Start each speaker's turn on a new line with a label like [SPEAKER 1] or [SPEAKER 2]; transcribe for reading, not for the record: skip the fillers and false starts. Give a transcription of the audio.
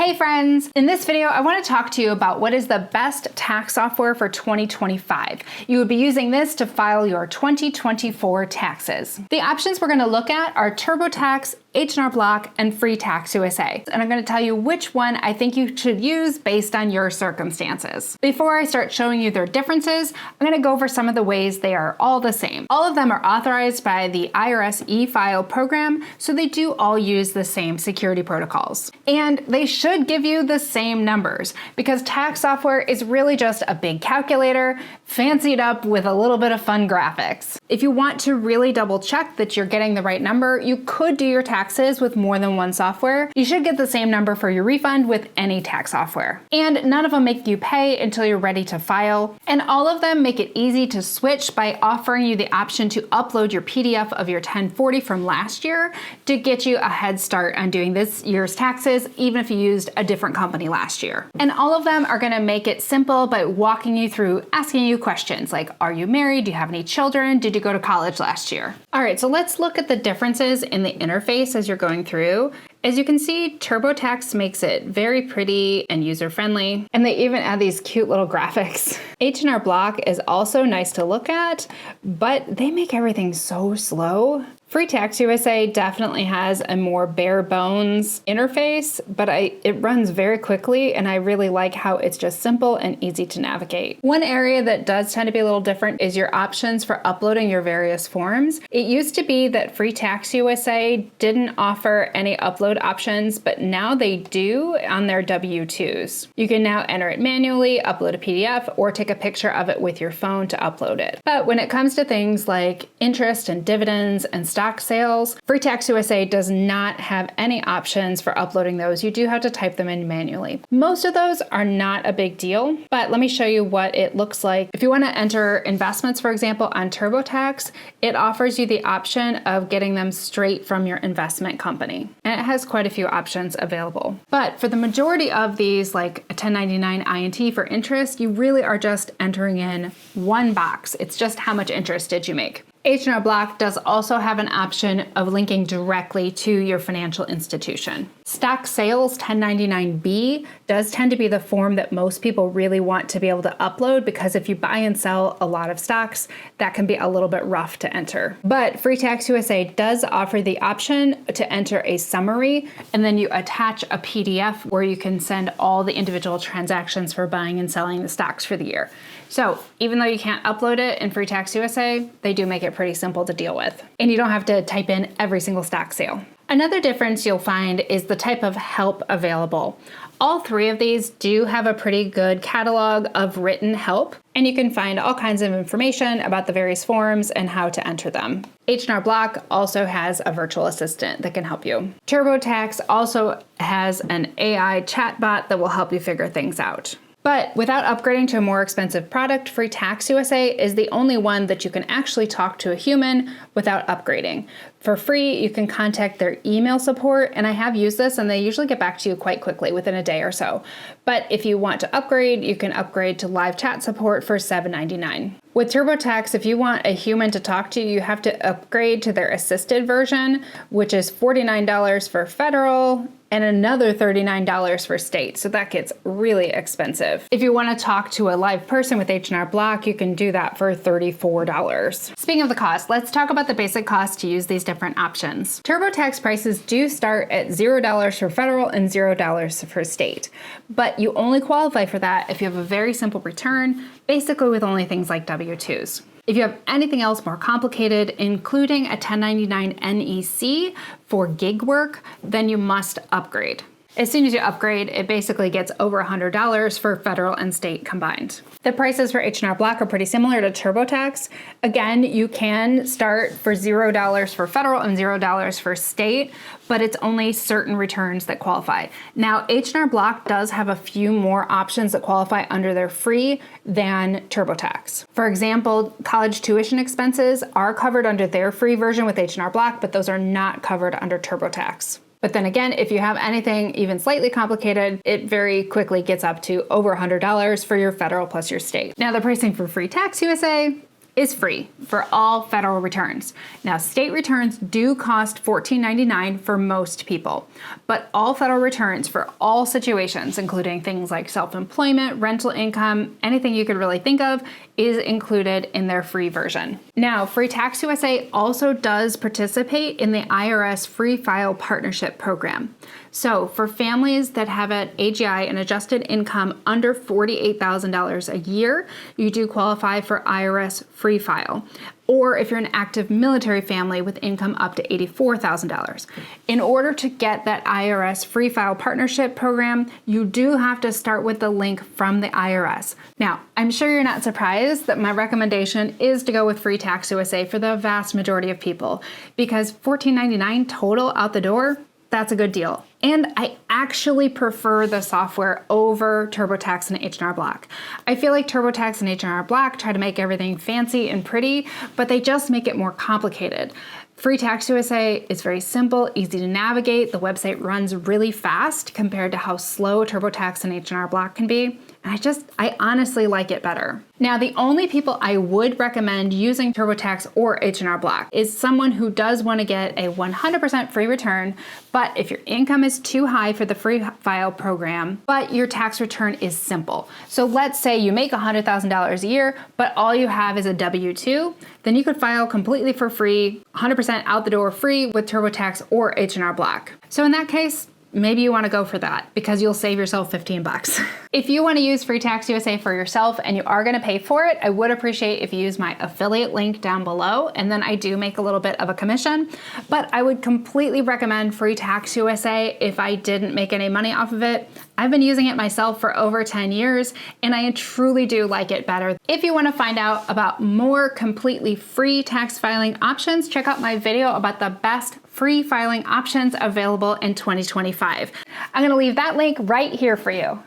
[SPEAKER 1] Hey friends! In this video, I want to talk to you about what is the best tax software for 2025. You would be using this to file your 2024 taxes. The options we're going to look at are Turbotax, H&R Block, and FreeTaxUSA. And I'm going to tell you which one I think you should use based on your circumstances. Before I start showing you their differences, I'm going to go over some of the ways they are all the same. All of them are authorized by the IRS eFile program, so they do all use the same security protocols. And they should give you the same numbers, because tax software is really just a big calculator, fancied up with a little bit of fun graphics. If you want to really double check that you're getting the right number, you could do your taxes with more than one software. You should get the same number for your refund with any tax software. And none of them make you pay until you're ready to file. And all of them make it easy to switch by offering you the option to upload your PDF of your 1040 from last year to get you a head start on doing this year's taxes, even if you used a different company last year. And all of them are going to make it simple by walking you through asking you questions like, are you married? Do you have any children? Did you go to college last year? All right, so let's look at the differences in the interface as you're going through. As you can see, Turbotax makes it very pretty and user-friendly, and they even add these cute little graphics. H&R Block is also nice to look at, but they make everything so slow. FreeTaxUSA definitely has a more bare bones interface, but it runs very quickly, and I really like how it's just simple and easy to navigate. One area that does tend to be a little different is your options for uploading your various forms. It used to be that FreeTaxUSA didn't offer any upload options, but now they do on their W-2s. You can now enter it manually, upload a PDF, or take a picture of it with your phone to upload it. But when it comes to things like interest and dividends and stock sales, FreeTaxUSA does not have any options for uploading those. You do have to type them in manually. Most of those are not a big deal, but let me show you what it looks like. If you want to enter investments, for example, on TurboTax, it offers you the option of getting them straight from your investment company. And it has quite a few options available. But for the majority of these, like a 1099 INT for interest, you really are just entering in one box. It's just how much interest did you make. H&R Block does also have an option of linking directly to your financial institution. Stock sales 1099B does tend to be the form that most people really want to be able to upload, because if you buy and sell a lot of stocks, that can be a little bit rough to enter. But FreeTaxUSA does offer the option to enter a summary, and then you attach a PDF where you can send all the individual transactions for buying and selling the stocks for the year. So even though you can't upload it in FreeTaxUSA, they do make it pretty simple to deal with. And you don't have to type in every single stock sale. Another difference you'll find is the type of help available. All three of these do have a pretty good catalog of written help, and you can find all kinds of information about the various forms and how to enter them. H&R Block also has a virtual assistant that can help you. TurboTax also has an AI chatbot that will help you figure things out. But without upgrading to a more expensive product, FreeTaxUSA is the only one that you can actually talk to a human without upgrading. For free, you can contact their email support, and I have used this, and they usually get back to you quite quickly, within a day or so. But if you want to upgrade, you can upgrade to live chat support for $7.99. With TurboTax, if you want a human to talk to, you have to upgrade to their assisted version, which is $49 for federal and another $39 for state. So that gets really expensive. If you want to talk to a live person with H&R Block, you can do that for $34. Speaking of the cost, let's talk about the basic cost to use these different options. TurboTax prices do start at $0 for federal and $0 for state, but you only qualify for that if you have a very simple return, basically with only things like W-2s. If you have anything else more complicated, including a 1099 NEC for gig work, then you must upgrade. As soon as you upgrade, it basically gets over $100 for federal and state combined. The prices for H&R Block are pretty similar to TurboTax. Again, you can start for $0 for federal and $0 for state, but it's only certain returns that qualify. Now, H&R Block does have a few more options that qualify under their free than TurboTax. For example, college tuition expenses are covered under their free version with H&R Block, but those are not covered under TurboTax. But then again, if you have anything even slightly complicated, it very quickly gets up to over $100 for your federal plus your state. Now, the pricing for FreeTaxUSA is free for all federal returns. Now, state returns do cost $14.99 for most people, but all federal returns for all situations, including things like self-employment, rental income, anything you could really think of, is included in their free version. Now, FreeTaxUSA also does participate in the IRS Freefile Partnership program. So for families that have an AGI, an adjusted income under $48,000 a year, you do qualify for IRS Freefile. Or if you're an active military family with income up to $84,000. In order to get that IRS Freefile Partnership program, you do have to start with the link from the IRS. Now, I'm sure you're not surprised that my recommendation is to go with FreeTaxUSA for the vast majority of people, because $14.99 total out the door, that's a good deal. And I actually prefer the software over Turbotax and H&R Block. I feel like Turbotax and H&R Block try to make everything fancy and pretty, but they just make it more complicated. FreeTaxUSA is very simple, easy to navigate. The website runs really fast compared to how slow Turbotax and H&R Block can be. And I honestly like it better. Now, the only people I would recommend using Turbotax or H&R Block is someone who does want to get a 100% free return, but if your income is too high for the free file program, but your tax return is simple. So let's say you make $100,000 a year, but all you have is a W-2, then you could file completely for free, 100% out the door free with Turbotax or H&R Block. So in that case, maybe you want to go for that because you'll save yourself 15 bucks. If you want to use FreeTaxUSA for yourself and you are going to pay for it, I would appreciate if you use my affiliate link down below, and then I do make a little bit of a commission, but I would completely recommend FreeTaxUSA if I didn't make any money off of it. I've been using it myself for over 10 years and I truly do like it better. If you want to find out about more completely free tax filing options, check out my video about the best free filing options available in 2025. I'm going to leave that link right here for you.